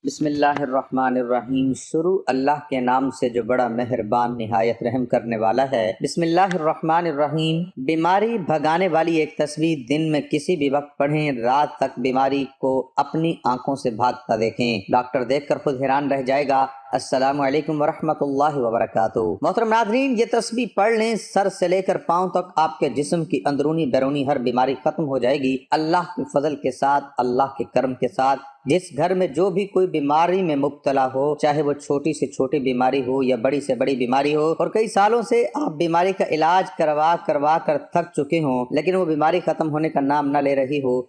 بسم اللہ الرحمن الرحیم۔ شروع اللہ کے نام سے جو بڑا مہربان نہایت رحم کرنے والا ہے۔ بسم اللہ الرحمن الرحیم۔ بیماری بھگانے والی ایک تسبیح دن میں کسی بھی وقت پڑھیں، رات تک بیماری کو اپنی آنکھوں سے بھاگتا دیکھیں، ڈاکٹر دیکھ کر خود حیران رہ جائے گا۔ السلام علیکم ورحمۃ اللہ وبرکاتہ۔ محترم ناظرین، یہ تسبیح پڑھ لیں، سر سے لے کر پاؤں تک آپ کے جسم کی اندرونی بیرونی ہر بیماری ختم ہو جائے گی، اللہ کے فضل کے ساتھ، اللہ کے کرم کے ساتھ۔ جس گھر میں جو بھی کوئی بیماری میں مبتلا ہو، چاہے وہ چھوٹی سے چھوٹی بیماری ہو یا بڑی سے بڑی بیماری ہو، اور کئی سالوں سے آپ بیماری کا علاج کروا کر تھک چکے ہوں لیکن وہ بیماری ختم ہونے کا نام نہ لے رہی ہو،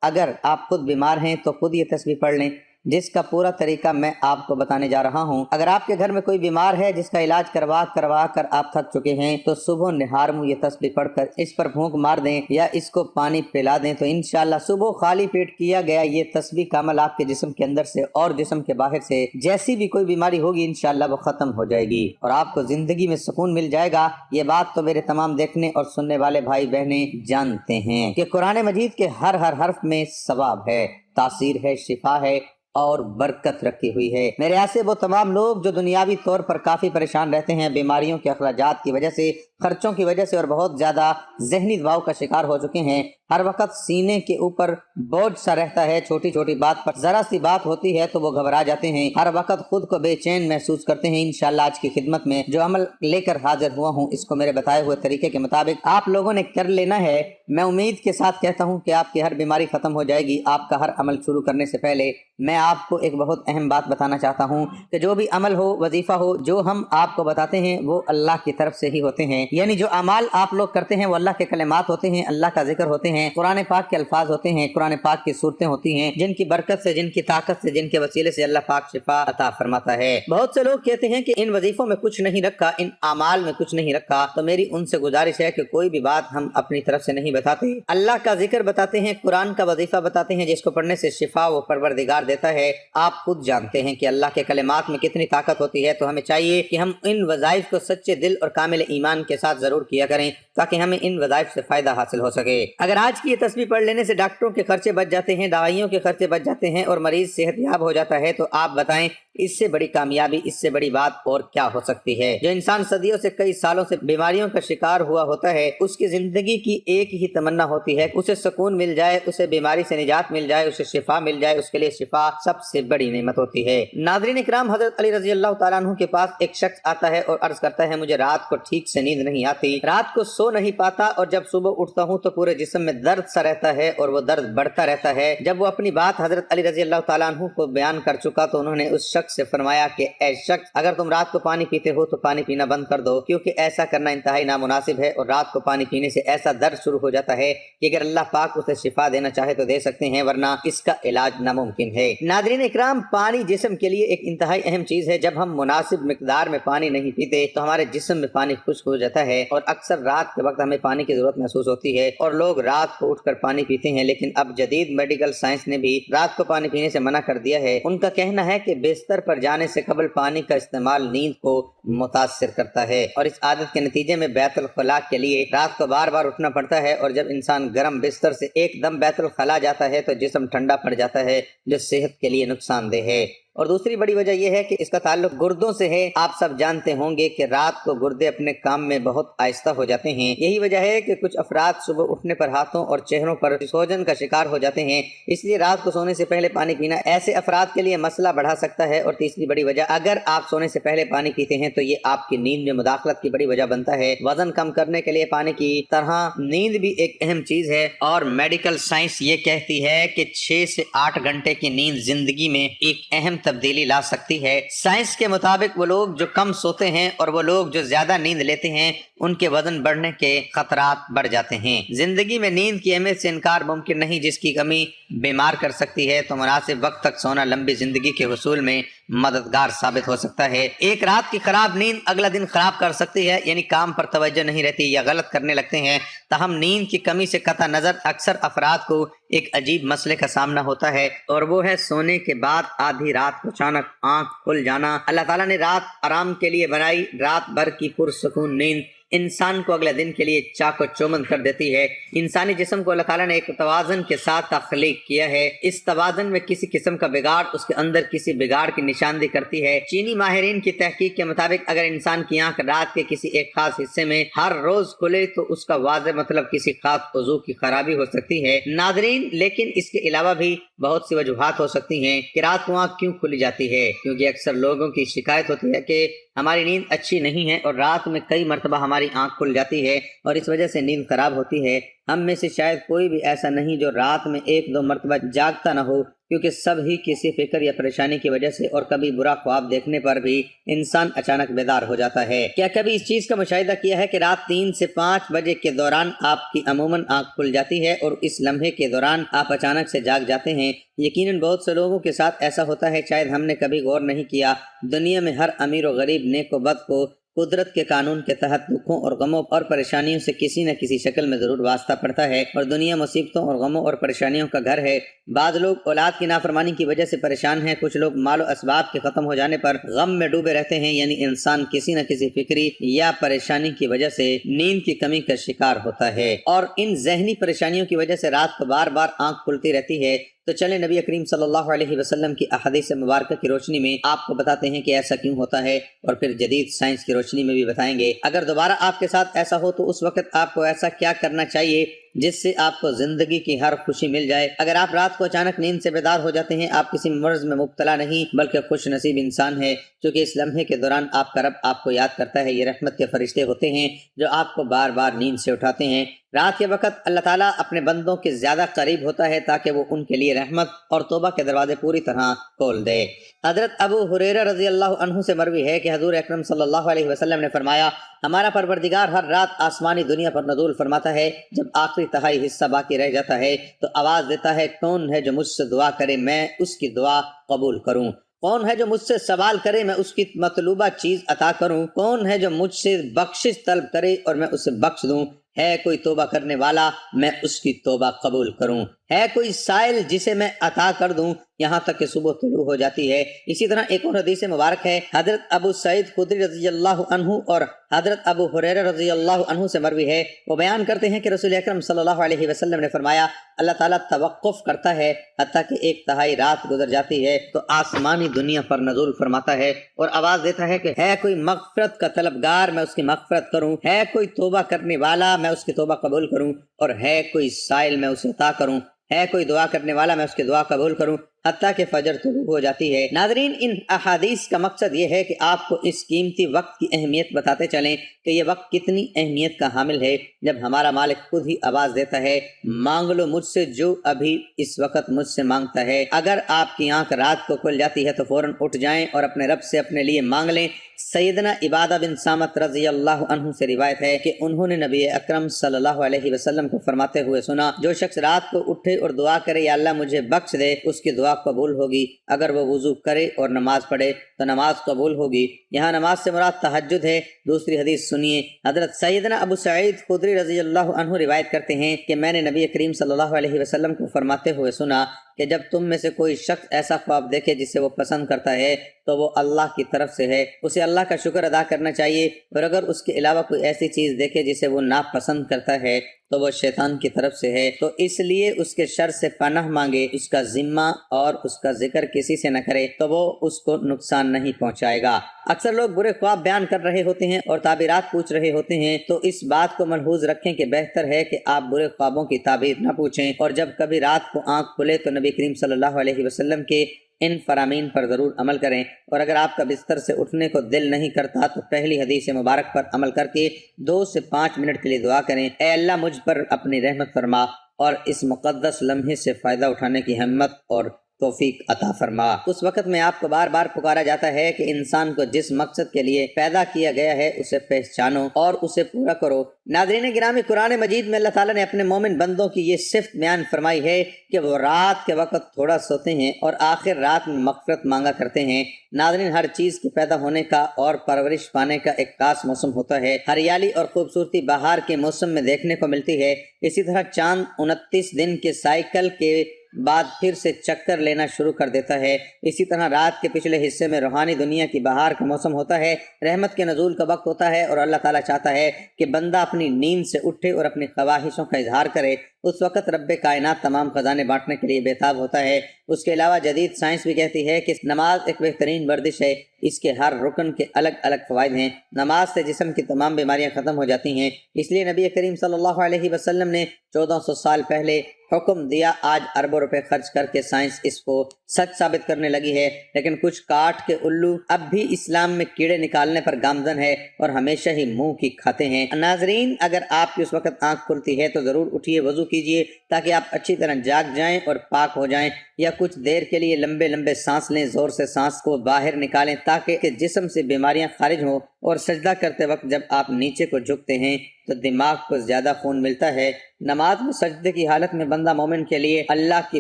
اگر آپ خود بیمار ہیں تو خود یہ تسبیح پڑھ لیں، جس کا پورا طریقہ میں آپ کو بتانے جا رہا ہوں۔ اگر آپ کے گھر میں کوئی بیمار ہے جس کا علاج کروا کر آپ تھک چکے ہیں تو صبح نہار منہ یہ تسبیح پڑھ کر اس پر پھونک مار دیں یا اس کو پانی پلا دیں تو انشاءاللہ صبح خالی پیٹ کیا گیا یہ تسبیح کا عمل آپ کے جسم کے اندر سے اور جسم کے باہر سے جیسی بھی کوئی بیماری ہوگی انشاءاللہ وہ ختم ہو جائے گی اور آپ کو زندگی میں سکون مل جائے گا۔ یہ بات تو میرے تمام دیکھنے اور سننے والے بھائی بہنیں جانتے ہیں کہ قرآن مجید کے ہر حرف میں ثواب ہے، تاثیر ہے، شفا ہے اور برکت رکھی ہوئی ہے۔ میرے ایسے وہ تمام لوگ جو دنیاوی طور پر کافی پریشان رہتے ہیں، بیماریوں کے اخراجات کی وجہ سے، خرچوں کی وجہ سے اور بہت زیادہ ذہنی دباؤ کا شکار ہو چکے ہیں، ہر وقت سینے کے اوپر بوجھ سا رہتا ہے، چھوٹی چھوٹی بات پر ذرا سی بات ہوتی ہے تو وہ گھبرا جاتے ہیں، ہر وقت خود کو بے چین محسوس کرتے ہیں۔ انشاءاللہ آج کی خدمت میں جو عمل لے کر حاضر ہوا ہوں اس کو میرے بتائے ہوئے طریقے کے مطابق آپ لوگوں نے کر لینا ہے۔ میں امید کے ساتھ کہتا ہوں کہ آپ کی ہر بیماری ختم ہو جائے گی۔ آپ کا ہر عمل شروع کرنے سے پہلے میں آپ کو ایک بہت اہم بات بتانا چاہتا ہوں کہ جو بھی عمل ہو، وظیفہ ہو، جو ہم آپ کو بتاتے ہیں وہ اللہ کی طرف سے ہی ہوتے ہیں، یعنی جو اعمال آپ لوگ کرتے ہیں وہ اللہ کے کلمات ہوتے ہیں، اللہ کا ذکر ہوتے ہیں، قرآن پاک کے الفاظ ہوتے ہیں، قرآن پاک کی صورتیں ہوتی ہیں جن کی برکت سے، جن کی طاقت سے، جن کے وسیلے سے اللہ پاک شفا عطا فرماتا ہے۔ بہت سے لوگ کہتے ہیں کہ ان وظیفوں میں کچھ نہیں رکھا، ان اعمال میں کچھ نہیں رکھا، تو میری ان سے گزارش ہے کہ کوئی بھی بات ہم اپنی طرف سے نہیں بتاتے، اللہ کا ذکر بتاتے ہیں، قرآن کا وظیفہ بتاتے ہیں جس کو پڑھنے سے شفا وہ پروردگار دیتا ہے۔ آپ خود جانتے ہیں کہ اللہ کے کلمات میں کتنی طاقت ہوتی ہے، تو ہمیں چاہیے کہ ہم ان وظائف کو سچے دل اور کامل ایمان کے ساتھ ضرور کیا کریں تاکہ ہمیں ان وظائف سے فائدہ حاصل ہو سکے۔ اگر آج کی یہ تسبیح پڑھ لینے سے ڈاکٹروں کے خرچے بچ جاتے ہیں، دوائیوں کے خرچے بچ جاتے ہیں اور مریض صحت یاب ہو جاتا ہے تو آپ بتائیں اس سے بڑی کامیابی، اس سے بڑی بات اور کیا ہو سکتی ہے؟ جو انسان صدیوں سے، کئی سالوں سے بیماریوں کا شکار ہوا ہوتا ہے، اس کی زندگی کی ایک ہی تمنا ہوتی ہے اسے سکون مل جائے، اسے بیماری سے نجات مل جائے، اسے شفا مل جائے۔ اس کے لیے شفا سب سے بڑی نعمت ہوتی ہے۔ ناظرین اکرام، حضرت علی رضی اللہ تعالیٰ عنہ کے پاس ایک شخص آتا ہے اور عرض کرتا ہے مجھے رات کو ٹھیک سے نیند نہیں آتی، رات کو سو نہیں پاتا اور جب صبح اٹھتا ہوں تو پورے جسم میں درد سا رہتا ہے اور وہ درد بڑھتا رہتا ہے۔ جب وہ اپنی بات حضرت علی رضی اللہ تعالیٰ عنہ کو بیان کر چکا تو انہوں نے اس شخص سے فرمایا کہ اے شخص، اگر تم رات کو پانی پیتے ہو تو پانی پینا بند کر دو، کیونکہ ایسا کرنا انتہائی نامناسب ہے اور رات کو پانی پینے سے ایسا درد شروع ہو جاتا ہے کہ اگر اللہ پاک اسے شفا دینا چاہے تو دے سکتے ہیں ورنہ اس کا علاج ناممکن ہے۔ ناظرین اکرام، پانی جسم کے لیے ایک انتہائی اہم چیز ہے۔ جب ہم مناسب مقدار میں پانی نہیں پیتے تو ہمارے جسم میں پانی خشک ہو جاتا ہے اور اکثر رات کے وقت ہمیں پانی کی ضرورت محسوس ہوتی ہے اور لوگ رات کو اٹھ کر پانی پیتے ہیں، لیکن اب جدید میڈیکل سائنس نے بھی رات کو پانی پینے سے منع کر دیا ہے۔ ان کا کہنا ہے کہ بستر پر جانے سے قبل پانی کا استعمال نیند کو متاثر کرتا ہے اور اس عادت کے نتیجے میں بیت الخلاء کے لیے رات کو بار بار اٹھنا پڑتا ہے اور جب انسان گرم بستر سے ایک دم بیت الخلاء جاتا ہے تو جسم ٹھنڈا پڑ جاتا ہے جو صحت کے لیے نقصان دہ ہے۔ اور دوسری بڑی وجہ یہ ہے کہ اس کا تعلق گردوں سے ہے۔ آپ سب جانتے ہوں گے کہ رات کو گردے اپنے کام میں بہت آہستہ ہو جاتے ہیں، یہی وجہ ہے کہ کچھ افراد صبح اٹھنے پر ہاتھوں اور چہروں پر سوجن کا شکار ہو جاتے ہیں، اس لیے رات کو سونے سے پہلے پانی پینا ایسے افراد کے لیے مسئلہ بڑھا سکتا ہے۔ اور تیسری بڑی وجہ، اگر آپ سونے سے پہلے پانی پیتے ہیں تو یہ آپ کی نیند میں مداخلت کی بڑی وجہ بنتا ہے۔ وزن کم کرنے کے لیے پانی کی طرح نیند بھی ایک اہم چیز ہے اور میڈیکل سائنس یہ کہتی ہے کہ 6 سے 8 گھنٹے کی نیند زندگی میں ایک اہم تبدیلی لا سکتی ہے۔ سائنس کے مطابق وہ لوگ جو کم سوتے ہیں اور وہ لوگ جو زیادہ نیند لیتے ہیں ان کے وزن بڑھنے کے خطرات بڑھ جاتے ہیں۔ زندگی میں نیند کی اہمیت سے انکار ممکن نہیں، جس کی کمی بیمار کر سکتی ہے، تو مناسب وقت تک سونا لمبی زندگی کے حصول میں مددگار ثابت ہو سکتا ہے۔ ایک رات کی خراب نیند اگلا دن خراب کر سکتی ہے، یعنی کام پر توجہ نہیں رہتی یا غلط کرنے لگتے ہیں۔ تاہم نیند کی کمی سے قطع نظر اکثر افراد کو ایک عجیب مسئلے کا سامنا ہوتا ہے اور وہ ہے سونے کے بعد آدھی رات کو اچانک آنکھ کھل جانا۔ اللہ تعالیٰ نے رات آرام کے لیے بنائی، رات بھر کی پرسکون نیند انسان کو اگلے دن کے لیے چاق و چوبند کر دیتی ہے۔ انسانی جسم کو اللہ تعالیٰ نے ایک توازن کے ساتھ تخلیق کیا ہے۔ اس توازن میں کسی قسم کا بگاڑ اس کے اندر کسی بگاڑ کی نشاندہی کرتی ہے۔ چینی ماہرین کی تحقیق کے مطابق اگر انسان کی آنکھ رات کے کسی ایک خاص حصے میں ہر روز کھلے تو اس کا واضح مطلب کسی خاص عضو کی خرابی ہو سکتی ہے۔ ناظرین، لیکن اس کے علاوہ بھی بہت سی وجوہات ہو سکتی ہیں کہ رات کو آنکھ کیوں کھلی جاتی ہے، کیونکہ اکثر لوگوں کی شکایت ہوتی ہے کہ ہماری نیند اچھی نہیں ہے اور رات میں کئی مرتبہ ہماری آنکھ کھل جاتی ہے اور اس وجہ سے نیند خراب ہوتی ہے۔ ہم میں سے شاید کوئی بھی ایسا نہیں جو رات میں ایک دو مرتبہ جاگتا نہ ہو، کیونکہ سب ہی کسی فکر یا پریشانی کی وجہ سے اور کبھی برا خواب دیکھنے پر بھی انسان اچانک بیدار ہو جاتا ہے۔ کیا کبھی اس چیز کا مشاہدہ کیا ہے کہ رات 3 سے 5 بجے کے دوران آپ کی عموماً آنکھ کھل جاتی ہے اور اس لمحے کے دوران آپ اچانک سے جاگ جاتے ہیں؟ یقیناً بہت سے لوگوں کے ساتھ ایسا ہوتا ہے، شاید ہم نے کبھی غور نہیں کیا۔ دنیا میں ہر امیر و غریب، نیک و بد کو قدرت کے قانون کے تحت دکھوں اور غموں اور پریشانیوں سے کسی نہ کسی شکل میں ضرور واسطہ پڑتا ہے، اور دنیا مصیبتوں اور غموں اور پریشانیوں کا گھر ہے۔ بعض لوگ اولاد کی نافرمانی کی وجہ سے پریشان ہیں، کچھ لوگ مال و اسباب کے ختم ہو جانے پر غم میں ڈوبے رہتے ہیں، یعنی انسان کسی نہ کسی فکری یا پریشانی کی وجہ سے نیند کی کمی کا شکار ہوتا ہے، اور ان ذہنی پریشانیوں کی وجہ سے رات کو بار بار آنکھ کھلتی رہتی ہے۔ تو چلیں نبی کریم صلی اللہ علیہ وسلم کی احادیث مبارکہ کی روشنی میں آپ کو بتاتے ہیں کہ ایسا کیوں ہوتا ہے، اور پھر جدید سائنس کی روشنی میں بھی بتائیں گے۔ اگر دوبارہ آپ کے ساتھ ایسا ہو تو اس وقت آپ کو ایسا کیا کرنا چاہیے جس سے آپ کو زندگی کی ہر خوشی مل جائے۔ اگر آپ رات کو اچانک نیند سے بیدار ہو جاتے ہیں، آپ کسی مرض میں مبتلا نہیں بلکہ خوش نصیب انسان ہے، کیونکہ اس لمحے کے دوران آپ کا رب آپ کو یاد کرتا ہے۔ یہ رحمت کے فرشتے ہوتے ہیں جو آپ کو بار بار نیند سے اٹھاتے ہیں۔ رات کے وقت اللہ تعالیٰ اپنے بندوں کے زیادہ قریب ہوتا ہے تاکہ وہ ان کے لیے رحمت اور توبہ کے دروازے پوری طرح کھول دے۔ حضرت ابو ہریرہ رضی اللہ عنہ سے مروی ہے کہ حضور اکرم صلی اللہ علیہ وسلم نے فرمایا، ہمارا پروردگار ہر رات آسمانی دنیا پر نزول فرماتا ہے۔ جب آخری تہائی حصہ باقی رہ جاتا ہے تو آواز دیتا ہے، کون ہے جو مجھ سے دعا کرے میں اس کی دعا قبول کروں؟ کون ہے جو مجھ سے سوال کرے میں اس کی مطلوبہ چیز عطا کروں؟ کون ہے جو مجھ سے بخشش طلب کرے اور میں اسے بخش دوں؟ ہے کوئی توبہ کرنے والا میں اس کی توبہ قبول کروں؟ ہے کوئی سائل جسے میں عطا کر دوں یہاں تک کہ صبح طلوع ہو جاتی ہے؟ اسی طرح ایک اور حدیث مبارک ہے، حضرت ابو سعید خدری رضی اللہ عنہ اور حضرت ابو ہریرہ رضی اللہ عنہ سے مروی ہے، وہ بیان کرتے ہیں کہ رسول اکرم صلی اللہ علیہ وسلم نے فرمایا، اللہ تعالیٰ توقف کرتا ہے حتیٰ کہ ایک تہائی رات گزر جاتی ہے تو آسمانی دنیا پر نزول فرماتا ہے اور آواز دیتا ہے کہ ہے کوئی مغفرت کا طلبگار میں اس کی مغفرت کروں؟ ہے کوئی توبہ کرنے والا میں اس کی توبہ قبول کروں؟ اور ہے کوئی سائل میں اسے عطا کروں؟ ہے کوئی دعا کرنے والا میں اس کی دعا قبول کروں؟ حتیٰ کہ فجر طلوع ہو جاتی ہے۔ ناظرین، ان احادیث کا مقصد یہ ہے کہ آپ کو اس قیمتی وقت کی اہمیت بتاتے چلیں کہ یہ وقت کتنی اہمیت کا حامل ہے۔ جب ہمارا مالک خود ہی آواز دیتا ہے، مانگ لو مجھ سے جو ابھی اس وقت مجھ سے مانگتا ہے۔ اگر آپ کی آنکھ رات کو کھل جاتی ہے تو فوراً اٹھ جائیں اور اپنے رب سے اپنے لیے مانگ لیں۔ سیدنا عبادہ بن صامت رضی اللہ عنہ سے روایت ہے کہ انہوں نے نبی اکرم صلی اللہ علیہ وسلم کو فرماتے ہوئے سنا، جو شخص رات کو اٹھے اور دعا کرے یا اللہ مجھے بخش دے، اس کی دعا قبول ہوگی۔ اگر وہ وضو کرے اور نماز پڑھے تو نماز قبول ہوگی۔ یہاں نماز سے مراد تہجد ہے۔ دوسری حدیث سنیے، حضرت سیدنا ابو سعید خدری رضی اللہ عنہ روایت کرتے ہیں کہ میں نے نبی کریم صلی اللہ علیہ وسلم کو فرماتے ہوئے سنا کہ جب تم میں سے کوئی شخص ایسا خواب دیکھے جسے وہ پسند کرتا ہے تو وہ اللہ کی طرف سے ہے، اسے اللہ کا شکر ادا کرنا چاہیے، اور اگر اس کے علاوہ کوئی ایسی چیز دیکھے جسے وہ ناپسند کرتا ہے تو وہ شیطان کی طرف سے ہے، تو اس لیے اس کے شر سے پناہ مانگے، اس کا ذمہ اور اس کا ذکر کسی سے نہ کرے تو وہ اس کو نقصان نہیں پہنچائے گا۔ اکثر لوگ برے خواب بیان کر رہے ہوتے ہیں اور تعبیرات پوچھ رہے ہوتے ہیں، تو اس بات کو ملحوظ رکھیں کہ بہتر ہے کہ آپ برے خوابوں کی تعبیر نہ پوچھیں، اور جب کبھی رات کو آنکھ کھلے تو نبی کریم صلی اللہ علیہ وسلم کے ان فرامین پر ضرور عمل کریں، اور اگر آپ کا بستر سے اٹھنے کو دل نہیں کرتا تو پہلی حدیث مبارک پر عمل کر کے 2 سے 5 منٹ کے لیے دعا کریں، اے اللہ مجھ پر اپنی رحمت فرما اور اس مقدس لمحے سے فائدہ اٹھانے کی ہمت اور توفیق عطا فرما۔ اس وقت میں آپ کو بار بار پکارا جاتا ہے کہ انسان کو جس مقصد کے لیے پیدا کیا گیا ہے اسے پہچانو اور اسے پورا کرو۔ ناظرین گرامی، قرآن مجید میں اللہ تعالیٰ نے اپنے مومن بندوں کی یہ صفت بیان فرمائی ہے کہ وہ رات کے وقت تھوڑا سوتے ہیں اور آخر رات میں مغفرت مانگا کرتے ہیں۔ ناظرین، ہر چیز کے پیدا ہونے کا اور پرورش پانے کا ایک خاص موسم ہوتا ہے۔ ہریالی اور خوبصورتی بہار کے موسم میں دیکھنے کو ملتی ہے۔ اسی طرح چاند 29 دن کے سائیکل کے بعد پھر سے چکر لینا شروع کر دیتا ہے۔ اسی طرح رات کے پچھلے حصے میں روحانی دنیا کی بہار کا موسم ہوتا ہے، رحمت کے نزول کا وقت ہوتا ہے، اور اللہ تعالیٰ چاہتا ہے کہ بندہ اپنی نیند سے اٹھے اور اپنی خواہشوں کا اظہار کرے۔ اس وقت رب کائنات تمام خزانے بانٹنے کے لیے بےتاب ہوتا ہے۔ اس کے علاوہ جدید سائنس بھی کہتی ہے کہ نماز ایک بہترین ورزش ہے، اس کے ہر رکن کے الگ الگ فوائد ہیں۔ نماز سے جسم کی تمام بیماریاں ختم ہو جاتی ہیں، اس لیے نبی کریم صلی اللہ علیہ وسلم نے 1400 سال پہلے حکم دیا۔ آج اربوں روپے خرچ کر کے سائنس اس کو سچ ثابت کرنے لگی ہے، لیکن کچھ کاٹ کے الو اب بھی اسلام میں کیڑے نکالنے پر گامزن ہے اور ہمیشہ ہی منہ کی کھاتے ہیں۔ ناظرین، اگر آپ کی اس وقت آنکھ کھلتی ہے تو ضرور اٹھیے، وضو کیجیے تاکہ آپ اچھی طرح جاگ جائیں اور پاک ہو جائیں، یا کچھ دیر کے لیے لمبے لمبے سانس لیں، زور سے سانس کو باہر نکالیں تاکہ جسم سے بیماریاں خارج ہوں، اور سجدہ کرتے وقت جب آپ نیچے کو جھکتے ہیں تو دماغ کو زیادہ خون ملتا ہے۔ نماز میں سجدے کی حالت میں بندہ مومن کے لیے اللہ کی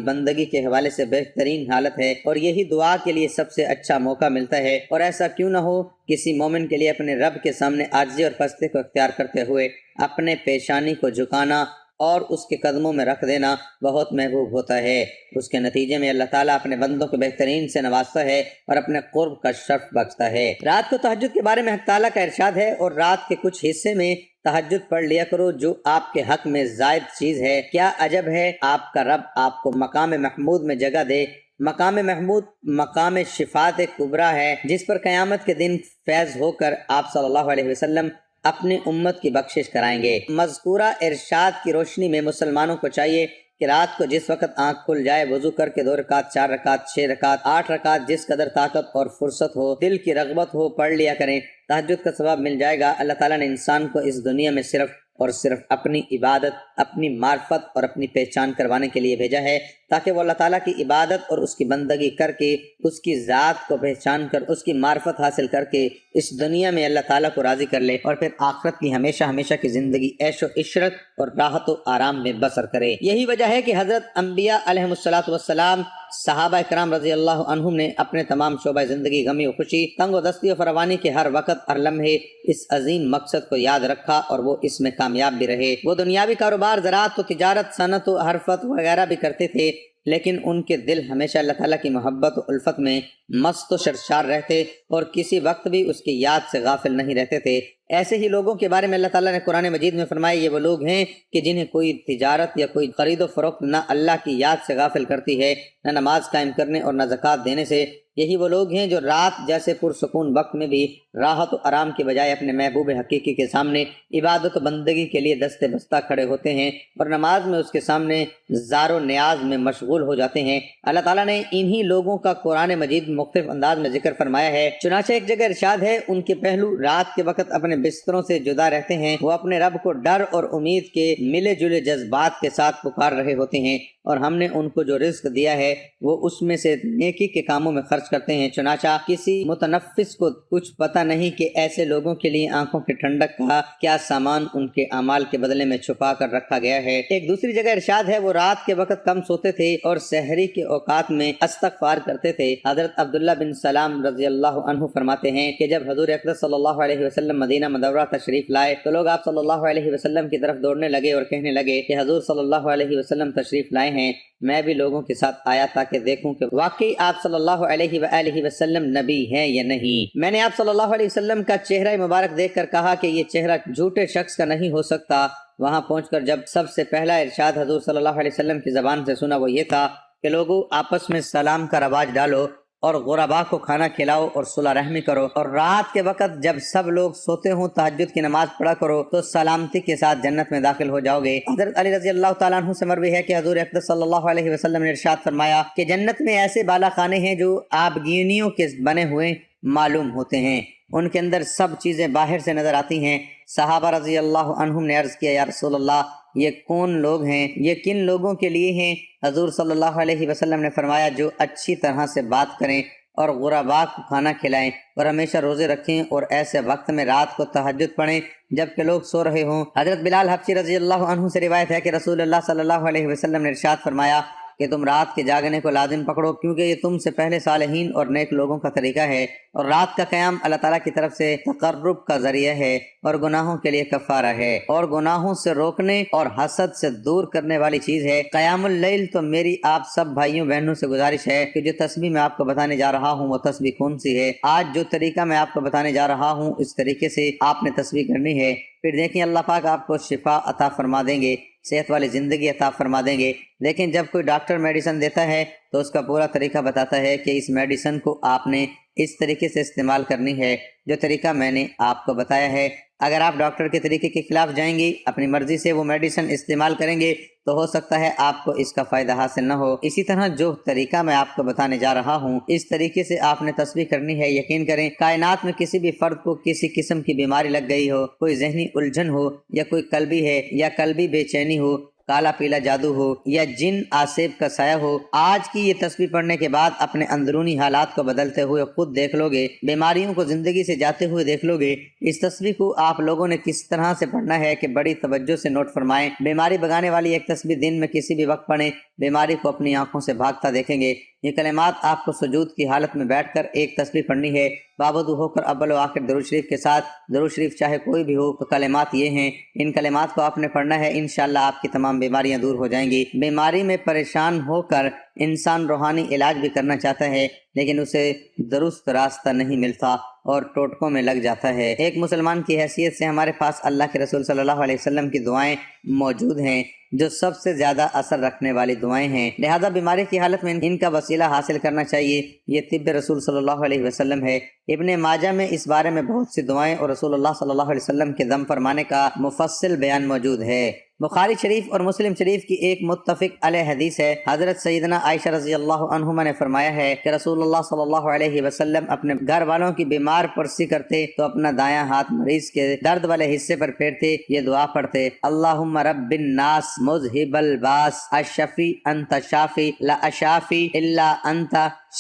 بندگی کے حوالے سے بہترین حالت ہے، اور یہی دعا کے لیے سب سے اچھا موقع ملتا ہے۔ اور ایسا کیوں نہ ہو، کسی مومن کے لیے اپنے رب کے سامنے عاجزی اور پستی کو اختیار کرتے ہوئے اپنے پیشانی کو جھکانا اور اس کے قدموں میں رکھ دینا بہت محبوب ہوتا ہے۔ اس کے نتیجے میں اللہ تعالیٰ اپنے بندوں کو بہترین سے نوازتا ہے اور اپنے قرب کا شرف بخشتا ہے۔ رات کو تہجد کے بارے میں حق تعالیٰ کا ارشاد ہے، اور رات کے کچھ حصے میں تہجد پڑھ لیا کرو جو آپ کے حق میں زائد چیز ہے۔ کیا عجب ہے، آپ کا رب آپ کو مقام محمود میں جگہ دے۔ مقام محمود مقام شفاعت کبریٰ ہے، جس پر قیامت کے دن فیض ہو کر آپ صلی اللہ علیہ وسلم اپنی امت کی بخشش کرائیں گے۔ مذکورہ ارشاد کی روشنی میں مسلمانوں کو چاہیے کہ رات کو جس وقت آنکھ کھل جائے وضو کر کے 2 رکعت، 4 رکعت، 6 رکعت، 8 رکعت، جس قدر طاقت اور فرصت ہو، دل کی رغبت ہو، پڑھ لیا کریں۔ تہجد کا ثواب مل جائے گا۔ اللہ تعالیٰ نے انسان کو اس دنیا میں صرف اور صرف اپنی عبادت، اپنی معرفت اور اپنی پہچان کروانے کے لیے بھیجا ہے، تاکہ وہ اللہ تعالیٰ کی عبادت اور اس کی بندگی کر کے، اس کی ذات کو پہچان کر، اس کی معرفت حاصل کر کے اس دنیا میں اللہ تعالیٰ کو راضی کر لے، اور پھر آخرت کی ہمیشہ ہمیشہ کی زندگی عیش و عشرت اور راحت و آرام میں بسر کرے۔ یہی وجہ ہے کہ حضرت انبیاء علیہم الصلاۃ والسلام، صحابہ کرام رضی اللہ عنہم نے اپنے تمام شعبہ زندگی، غمی و خوشی، تنگ و دستی و فراوانی کے ہر وقت، ہر لمحے اس عظیم مقصد کو یاد رکھا، اور وہ اس میں کامیاب بھی رہے۔ وہ دنیاوی کاروبار، زراعت و تجارت، صنعت و حرفت وغیرہ بھی کرتے تھے، لیکن ان کے دل ہمیشہ اللہ تعالیٰ کی محبت و الفت میں مست و سرشار رہتے، اور کسی وقت بھی اس کی یاد سے غافل نہیں رہتے تھے۔ ایسے ہی لوگوں کے بارے میں اللہ تعالیٰ نے قرآن مجید میں فرمایا، یہ وہ لوگ ہیں کہ جنہیں کوئی تجارت یا کوئی خرید و فروخت نہ اللہ کی یاد سے غافل کرتی ہے، نہ نماز قائم کرنے اور نہ زکوٰۃ دینے سے۔ یہی وہ لوگ ہیں جو رات جیسے پرسکون وقت میں بھی راحت و آرام کے بجائے اپنے محبوب حقیقی کے سامنے عبادت و بندگی کے لیے دستے بستہ کھڑے ہوتے ہیں، اور نماز میں اس کے سامنے زار و نیاز میں مشغول ہو جاتے ہیں۔ اللہ تعالیٰ نے انہی لوگوں کا قرآن مجید مختلف انداز میں ذکر فرمایا ہے۔ چنانچہ ایک جگہ ارشاد ہے، ان کے پہلو رات کے وقت اپنے بستروں سے جدا رہتے ہیں، وہ اپنے رب کو ڈر اور امید کے ملے جلے جذبات کے ساتھ پکار رہے ہوتے ہیں، اور ہم نے ان کو جو رزق دیا ہے وہ اس میں سے نیکی کے کاموں میں خرچ کرتے ہیں۔ چنانچہ کسی متنفس کو کچھ پتہ نہیں کہ ایسے لوگوں کے لیے آنکھوں کی ٹھنڈک کا کیا سامان ان کے اعمال کے بدلے میں چھپا کر رکھا گیا ہے۔ ایک دوسری جگہ ارشاد ہے، وہ رات کے وقت کم سوتے تھے اور سحری کے اوقات میں استغفار کرتے تھے۔ حضرت عبداللہ بن سلام رضی اللہ عنہ فرماتے ہیں کہ جب حضور اقدس صلی اللہ علیہ وسلم مدینہ منورہ تشریف لائے تو لوگ آپ صلی اللہ علیہ وسلم کی طرف دوڑنے لگے اور کہنے لگے کہ حضور صلی اللہ علیہ وسلم تشریف لائے ہیں۔ میں بھی لوگوں کے ساتھ آیا تاکہ دیکھوں کہ واقعی آپ صلی اللہ علیہ وآلہ وسلم نبی ہیں یا نہیں۔ میں نے آپ صلی اللہ علیہ وسلم کا چہرہ مبارک دیکھ کر کہا کہ یہ چہرہ جھوٹے شخص کا نہیں ہو سکتا۔ وہاں پہنچ کر جب سب سے پہلا ارشاد حضور صلی اللہ علیہ وسلم کی زبان سے سنا وہ یہ تھا کہ لوگوں، آپس میں سلام کا رواج ڈالو اور غربا کو کھانا کھلاؤ اور صلح رحمی کرو، اور رات کے وقت جب سب لوگ سوتے ہوں تہجد کی نماز پڑھا کرو تو سلامتی کے ساتھ جنت میں داخل ہو جاؤ گے۔ حضرت علی رضی اللہ تعالیٰ عنہ سے مروی ہے کہ حضور اقدس صلی اللہ علیہ وسلم نے ارشاد فرمایا کہ جنت میں ایسے بالا خانے ہیں جو آبگینیوں کے بنے ہوئے معلوم ہوتے ہیں، ان کے اندر سب چیزیں باہر سے نظر آتی ہیں۔ صحابہ رضی اللہ عنہم نے عرض کیا، یا رسول اللہ، یہ کون لوگ ہیں؟ یہ کن لوگوں کے لیے ہیں؟ حضور صلی اللہ علیہ وسلم نے فرمایا، جو اچھی طرح سے بات کریں اور غرباء کو کھانا کھلائیں اور ہمیشہ روزے رکھیں، اور ایسے وقت میں رات کو تہجد پڑھیں جب کہ لوگ سو رہے ہوں۔ حضرت بلال حبشی رضی اللہ عنہ سے روایت ہے کہ رسول اللہ صلی اللہ علیہ وسلم نے ارشاد فرمایا کہ تم رات کے جاگنے کو لازم پکڑو، کیونکہ یہ تم سے پہلے صالحین اور نیک لوگوں کا طریقہ ہے، اور رات کا قیام اللہ تعالیٰ کی طرف سے تقرب کا ذریعہ ہے اور گناہوں کے لیے کفارہ ہے اور گناہوں سے روکنے اور حسد سے دور کرنے والی چیز ہے۔ قیام اللیل تو میری آپ سب بھائیوں بہنوں سے گزارش ہے کہ جو تسبیح میں آپ کو بتانے جا رہا ہوں وہ تسبیح کون سی ہے۔ آج جو طریقہ میں آپ کو بتانے جا رہا ہوں اس طریقے سے آپ نے تسبیح کرنی ہے، پھر دیکھیں اللہ پاک آپ کو شفا عطا فرما دیں گے، صحت والی زندگی عطا فرما دیں گے۔ لیکن جب کوئی ڈاکٹر میڈیسن دیتا ہے تو اس کا پورا طریقہ بتاتا ہے کہ اس میڈیسن کو آپ نے اس طریقے سے استعمال کرنی ہے جو طریقہ میں نے آپ کو بتایا ہے۔ اگر آپ ڈاکٹر کے طریقے کے خلاف جائیں گی، اپنی مرضی سے وہ میڈیسن استعمال کریں گے تو ہو سکتا ہے آپ کو اس کا فائدہ حاصل نہ ہو۔ اسی طرح جو طریقہ میں آپ کو بتانے جا رہا ہوں اس طریقے سے آپ نے تسبیح کرنی ہے۔ یقین کریں کائنات میں کسی بھی فرد کو کسی قسم کی بیماری لگ گئی ہو، کوئی ذہنی الجھن ہو یا کوئی قلبی ہے یا قلبی بے چینی ہو، کالا پیلا جادو ہو یا جن آسیب کا سایہ ہو، آج کی یہ تسبیح پڑھنے کے بعد اپنے اندرونی حالات کو بدلتے ہوئے خود دیکھ لو گے، بیماریوں کو زندگی سے جاتے ہوئے دیکھ لو گے۔ اس تسبیح کو آپ لوگوں نے کس طرح سے پڑھنا ہے کہ بڑی توجہ سے نوٹ فرمائیں۔ بیماری بھگانے والی ایک تسبیح دن میں کسی بھی وقت پڑھیں، بیماری کو اپنی آنکھوں سے بھاگتا دیکھیں گے۔ یہ کلمات آپ کو سجود کی حالت میں بیٹھ کر ایک تسبیح پڑھنی ہے، بابدو ہو کر اول و آخر درود شریف کے ساتھ۔ درود شریف چاہے کوئی بھی ہو تو کلمات یہ ہیں، ان کلمات کو آپ نے پڑھنا ہے، انشاءاللہ آپ کی تمام بیماریاں دور ہو جائیں گی۔ بیماری میں پریشان ہو کر انسان روحانی علاج بھی کرنا چاہتا ہے لیکن اسے درست راستہ نہیں ملتا اور ٹوٹکوں میں لگ جاتا ہے۔ ایک مسلمان کی حیثیت سے ہمارے پاس اللہ کے رسول صلی اللہ علیہ وسلم کی دعائیں موجود ہیں جو سب سے زیادہ اثر رکھنے والی دعائیں ہیں، لہذا بیماری کی حالت میں ان کا وسیلہ حاصل کرنا چاہیے۔ یہ طب رسول صلی اللہ علیہ وسلم ہے۔ ابن ماجہ میں اس بارے میں بہت سی دعائیں اور رسول اللہ صلی اللہ علیہ وسلم کے دم فرمانے کا مفصل بیان موجود ہے۔ بخاری شریف اور مسلم شریف کی ایک متفق علیہ حدیث ہے، حضرت سیدنا عائشہ رضی اللہ عنہما نے فرمایا ہے کہ رسول اللہ صلی اللہ علیہ وسلم اپنے گھر والوں کی بیمار پرسی کرتے تو اپنا دایاں ہاتھ مریض کے درد والے حصے پر پھیرتے، یہ دعا پڑھتے، اللہم رب الناس مذہب الباس الشفی انت شافی لا اشافی الا انت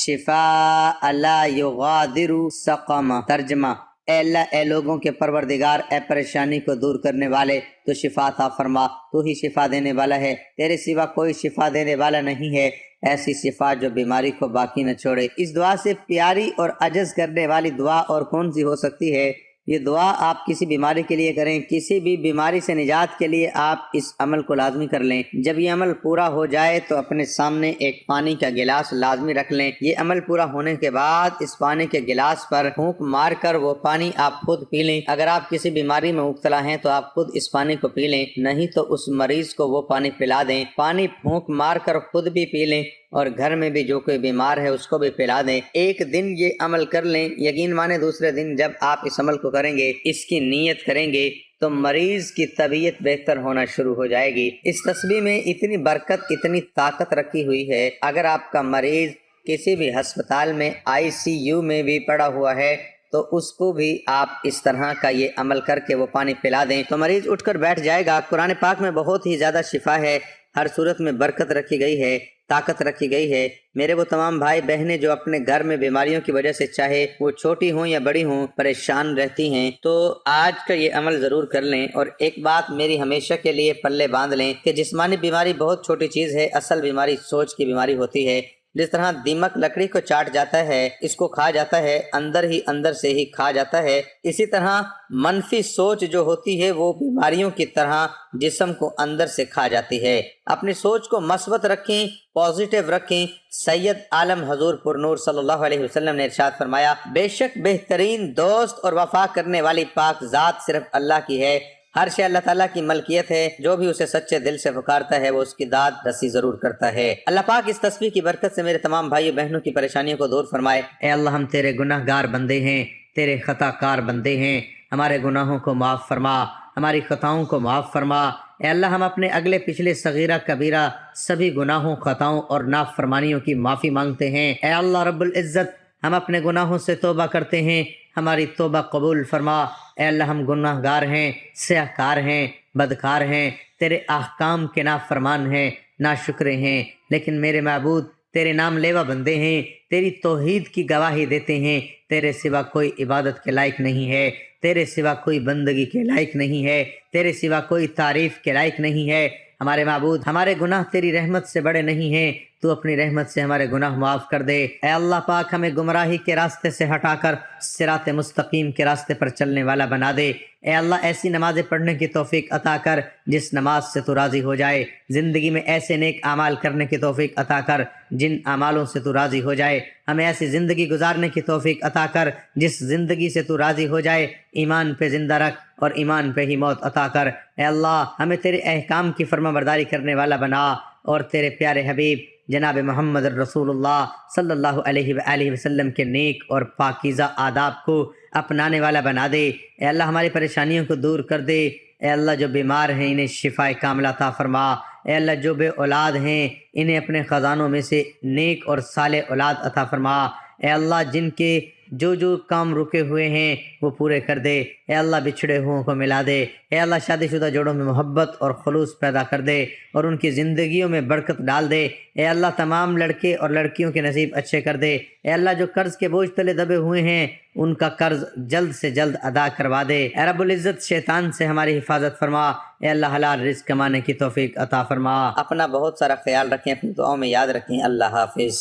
شفاء لا یغادر سقما۔ ترجمہ، اے اللہ، اے لوگوں کے پروردگار، اے پریشانی کو دور کرنے والے، تو شفا عطا فرما، تو ہی شفا دینے والا ہے، تیرے سوا کوئی شفا دینے والا نہیں ہے، ایسی شفا جو بیماری کو باقی نہ چھوڑے۔ اس دعا سے پیاری اور عجز کرنے والی دعا اور کون سی ہو سکتی ہے؟ یہ دعا آپ کسی بیماری کے لیے کریں، کسی بھی بیماری سے نجات کے لیے آپ اس عمل کو لازمی کر لیں۔ جب یہ عمل پورا ہو جائے تو اپنے سامنے ایک پانی کا گلاس لازمی رکھ لیں۔ یہ عمل پورا ہونے کے بعد اس پانی کے گلاس پر پھونک مار کر وہ پانی آپ خود پی لیں۔ اگر آپ کسی بیماری میں مبتلا ہیں تو آپ خود اس پانی کو پی لیں، نہیں تو اس مریض کو وہ پانی پلا دیں۔ پانی پھونک مار کر خود بھی پی لیں اور گھر میں بھی جو کوئی بیمار ہے اس کو بھی پلا دیں۔ ایک دن یہ عمل کر لیں، یقین مانے دوسرے دن جب آپ اس عمل کو کریں گے، اس کی نیت کریں گے تو مریض کی طبیعت بہتر ہونا شروع ہو جائے گی۔ اس تسبیح میں اتنی برکت، اتنی طاقت رکھی ہوئی ہے، اگر آپ کا مریض کسی بھی ہسپتال میں ICU میں بھی پڑا ہوا ہے تو اس کو بھی آپ اس طرح کا یہ عمل کر کے وہ پانی پلا دیں تو مریض اٹھ کر بیٹھ جائے گا۔ قرآن پاک میں بہت ہی زیادہ شفا ہے، ہر صورت میں برکت رکھی گئی ہے، طاقت رکھی گئی ہے۔ میرے وہ تمام بھائی بہنیں جو اپنے گھر میں بیماریوں کی وجہ سے چاہے وہ چھوٹی ہوں یا بڑی ہوں پریشان رہتی ہیں تو آج کا یہ عمل ضرور کر لیں۔ اور ایک بات میری ہمیشہ کے لیے پلے باندھ لیں کہ جسمانی بیماری بہت چھوٹی چیز ہے، اصل بیماری سوچ کی بیماری ہوتی ہے۔ جس طرح دیمک لکڑی کو چاٹ جاتا ہے، اس کو کھا جاتا ہے، اندر سے ہی کھا جاتا ہے، اسی طرح منفی سوچ جو ہوتی ہے وہ بیماریوں کی طرح جسم کو اندر سے کھا جاتی ہے۔ اپنی سوچ کو مثبت رکھیں، پازیٹیو رکھیں۔ سید عالم حضور پر نور صلی اللہ علیہ وسلم نے ارشاد فرمایا، بے شک بہترین دوست اور وفا کرنے والی پاک ذات صرف اللہ کی ہے، ہر شے اللہ تعالیٰ کی ملکیت ہے، جو بھی اسے سچے دل سے پکارتا ہے وہ اس کی داد رسی ضرور کرتا ہے۔ اللہ پاک اس تسبیح کی برکت سے میرے تمام بھائیوں بہنوں کی پریشانیوں کو دور فرمائے۔ اے اللہ، ہم تیرے گناہ گار بندے ہیں، تیرے خطا کار بندے ہیں، ہمارے گناہوں کو معاف فرما، ہماری خطاؤں کو معاف فرما۔ اے اللہ، ہم اپنے اگلے پچھلے صغیرہ کبیرہ سبھی گناہوں، خطاؤں اور نافرمانیوں کی معافی مانگتے ہیں۔ اے اللہ رب العزت، ہم اپنے گناہوں سے توبہ کرتے ہیں، ہماری توبہ قبول فرما۔ اے اللہ، ہم گناہ گار ہیں، سیاہ کار ہیں، بدکار ہیں، تیرے احکام کے نافرمان ہیں، ناشکرے ہیں، لیکن میرے معبود تیرے نام لیوا بندے ہیں، تیری توحید کی گواہی دیتے ہیں، تیرے سوا کوئی عبادت کے لائق نہیں ہے، تیرے سوا کوئی بندگی کے لائق نہیں ہے، تیرے سوا کوئی تعریف کے لائق نہیں ہے۔ ہمارے معبود، ہمارے گناہ تیری رحمت سے بڑے نہیں ہیں، تو اپنی رحمت سے ہمارے گناہ معاف کر دے۔ اے اللہ پاک ہمیں گمراہی کے راستے سے ہٹا کر صراط مستقیم کے راستے پر چلنے والا بنا دے۔ اے اللہ ایسی نمازیں پڑھنے کی توفیق عطا کر جس نماز سے تو راضی ہو جائے۔ زندگی میں ایسے نیک اعمال کرنے کی توفیق عطا کر جن اعمالوں سے تو راضی ہو جائے۔ ہمیں ایسی زندگی گزارنے کی توفیق عطا کر جس زندگی سے تو راضی ہو جائے۔ ایمان پہ زندہ رکھ اور ایمان پہ ہی موت عطا کر۔ اے اللہ ہمیں تیرے احکام کی فرما برداری کرنے والا بنا اور تیرے پیارے حبیب جناب محمد الرسول اللہ صلی اللہ علیہ وآلہ وسلم کے نیک اور پاکیزہ آداب کو اپنانے والا بنا دے۔ اے اللہ ہماری پریشانیوں کو دور کر دے۔ اے اللہ جو بیمار ہیں انہیں شفائے کاملہ عطا فرما۔ اے اللہ جو بے اولاد ہیں انہیں اپنے خزانوں میں سے نیک اور صالح اولاد عطا فرما۔ اے اللہ جن کے جو کام رکے ہوئے ہیں وہ پورے کر دے۔ اے اللہ بچھڑے ہوں کو ملا دے۔ اے اللہ شادی شدہ جوڑوں میں محبت اور خلوص پیدا کر دے اور ان کی زندگیوں میں برکت ڈال دے۔ اے اللہ تمام لڑکے اور لڑکیوں کے نصیب اچھے کر دے۔ اے اللہ جو قرض کے بوجھ تلے دبے ہوئے ہیں ان کا قرض جلد سے جلد ادا کروا دے۔ اے رب العزت شیطان سے ہماری حفاظت فرما۔ اے اللہ حلال رزق کمانے کی توفیق عطا فرما۔ اپنا بہت سارا خیال رکھیں، اپنی دعاؤں میں یاد رکھیں۔ اللہ حافظ۔